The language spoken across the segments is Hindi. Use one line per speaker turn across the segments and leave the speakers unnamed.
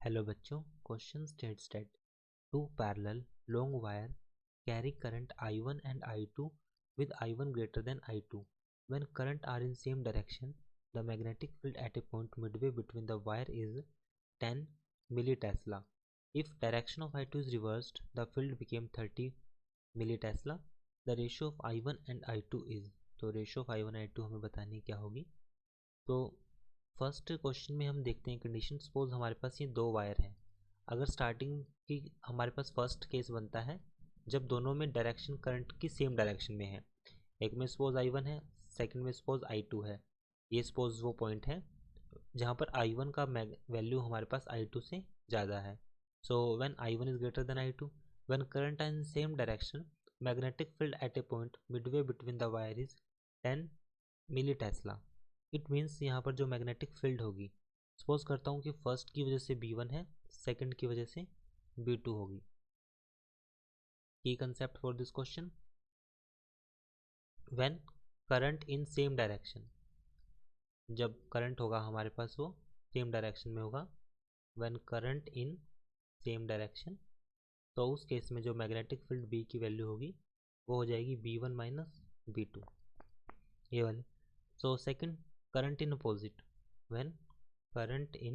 हेलो बच्चों, question states that two parallel long wire carry current I1 and I2 with I1 greater than I2. When current are in same direction, the magnetic field at a point midway between the wire is 10 millitesla. If direction of I2 is reversed, the field became 30 millitesla. The ratio of I1 and I2 is, तो ratio of I1 I2 हमें बतानी क्या होगी। तो फर्स्ट क्वेश्चन में हम देखते हैं कंडीशन। सपोज हमारे पास ये दो वायर हैं। अगर स्टार्टिंग की हमारे पास फर्स्ट केस बनता है जब दोनों में डायरेक्शन करंट की सेम डायरेक्शन में है। एक में सपोज I1 है, सेकंड में सपोज I2 है। ये सपोज वो पॉइंट है जहाँ पर I1 का वैल्यू हमारे पास I2 से ज़्यादा है। So when I1 is greater than I2, when current are in same direction, magnetic field at a point midway between the wire is 10 milli Tesla. It means यहाँ पर जो मैग्नेटिक फील्ड होगी, सपोज करता हूँ कि फर्स्ट की वजह से B1 है, सेकंड की वजह से B2 होगी। की concept for this question, when current in same direction, जब करंट होगा हमारे पास वो सेम डायरेक्शन में होगा। When current in same direction, तो उस केस में जो मैग्नेटिक फील्ड B की वैल्यू होगी वो हो जाएगी B1 माइनस B2, ये वाली। So second, current in opposite, when current in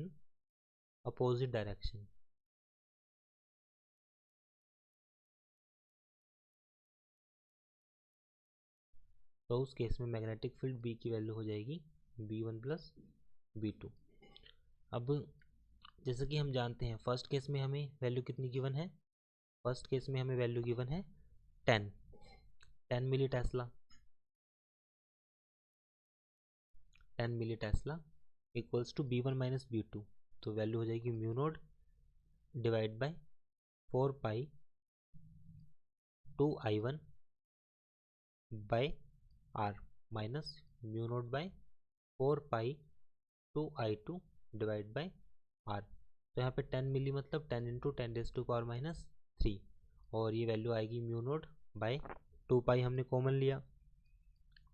opposite direction, तो उस केस में मैग्नेटिक फील्ड B की वैल्यू हो जाएगी B1 प्लस B2। अब जैसे कि हम जानते हैं फर्स्ट केस में हमें वैल्यू कितनी गिवन है, फर्स्ट केस में हमें वैल्यू गिवन है 10 मिली tesla, 10 milli tesla equals to B1 minus B2। तो वैल्यू हो जाएगी mu naught divide by 4 pi 2 I1 by R minus mu naught by 4 pi 2 I2 divide by R। तो यहाँ पे 10 मिली मतलब 10 into 10 raise to power minus 3, और ये वैल्यू आएगी म्यू नोट बाय 2 पाई, हमने कॉमन लिया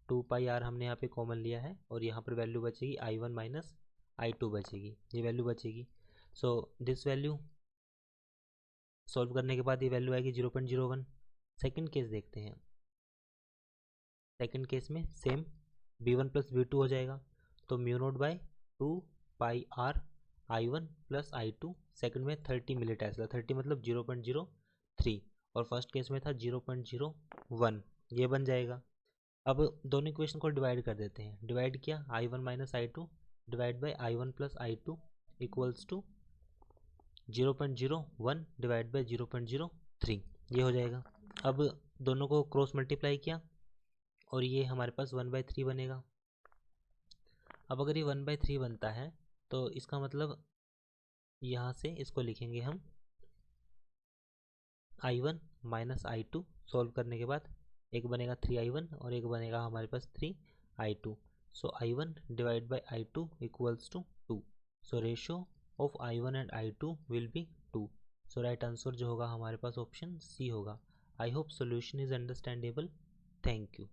2 पाई R हमने यहाँ पे कॉमन लिया है, और यहाँ पर वैल्यू बचेगी I1 माइनस I2 बचेगी, ये वैल्यू बचेगी। सो दिस वैल्यू सॉल्व करने के बाद ये वैल्यू आएगी 0.01। सेकेंड केस देखते हैं। सेकेंड केस में सेम B1 प्लस B2 हो जाएगा, तो म्यू नोट बाय 2 पाई R I1 plus I2, second में 30 मिली टेस्ला, 30 मतलब 0.03, और फर्स्ट केस में था 0.01, ये बन जाएगा। अब दोनों इक्वेशन को डिवाइड कर देते हैं। डिवाइड किया I1 minus I2 divide by I1 plus I2 equals to 0.01 divide by 0.03, ये हो जाएगा। अब दोनों को क्रॉस मल्टीप्लाई किया और ये हमारे पास 1/3 बनेगा। अब अगर ये 1/3 बनता है तो इसका मतलब यहाँ से इसको लिखेंगे हम I1 माइनस I2, सॉल्व करने के बाद एक बनेगा 3I1 और एक बनेगा हमारे पास 3I2। So I1 divide by I2 equals to 2। So ratio of I1 and I2 will be 2। So right answer जो होगा हमारे पास ऑप्शन C होगा। I hope solution is understandable. Thank you.